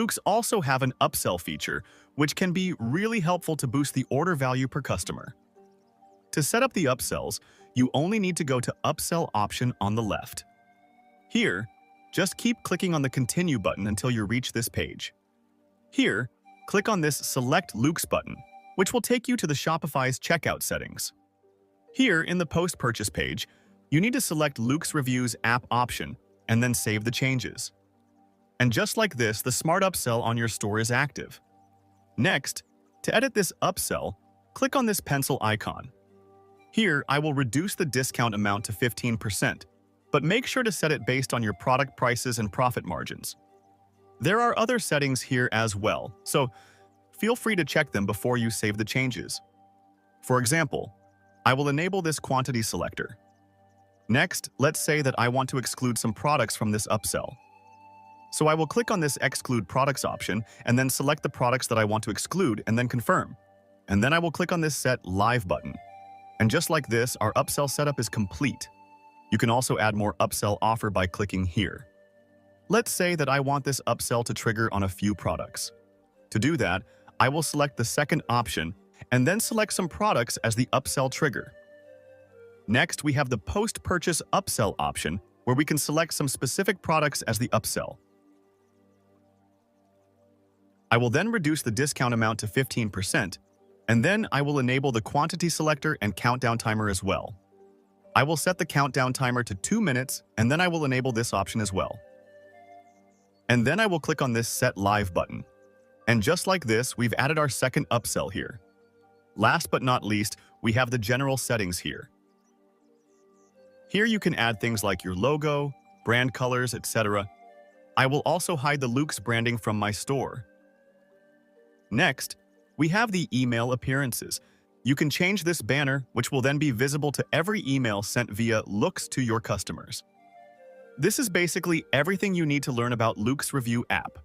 Loox also have an upsell feature, which can be really helpful to boost the order value per customer. To set up the upsells, you only need to go to Upsell option on the left. Here, just keep clicking on the Continue button until you reach this page. Here, click on this Select Loox button, which will take you to the Shopify's checkout settings. Here, in the post-purchase page, you need to select Loox Reviews app option and then save the changes. And just like this, the Smart Upsell on your store is active. Next, to edit this upsell, click on this pencil icon. Here, I will reduce the discount amount to 15%, but make sure to set it based on your product prices and profit margins. There are other settings here as well, so feel free to check them before you save the changes. For example, I will enable this quantity selector. Next, let's say that I want to exclude some products from this upsell. So I will click on this Exclude Products option and then select the products that I want to exclude and then confirm. And then I will click on this Set Live button. And just like this, our upsell setup is complete. You can also add more upsell offer by clicking here. Let's say that I want this upsell to trigger on a few products. To do that, I will select the second option and then select some products as the upsell trigger. Next, we have the Post-Purchase Upsell option, where we can select some specific products as the upsell. I will then reduce the discount amount to 15%, and then I will enable the quantity selector and countdown timer as well. I will set the countdown timer to 2 minutes, and then I will enable this option as well. And then I will click on this Set Live button. And just like this, we've added our second upsell here. Last but not least, we have the general settings here. Here you can add things like your logo, brand colors, etc. I will also hide the Loox branding from my store. Next, we have the email appearances. You can change this banner, which will then be visible to every email sent via Loox to your customers. This is basically everything you need to learn about Loox Review app.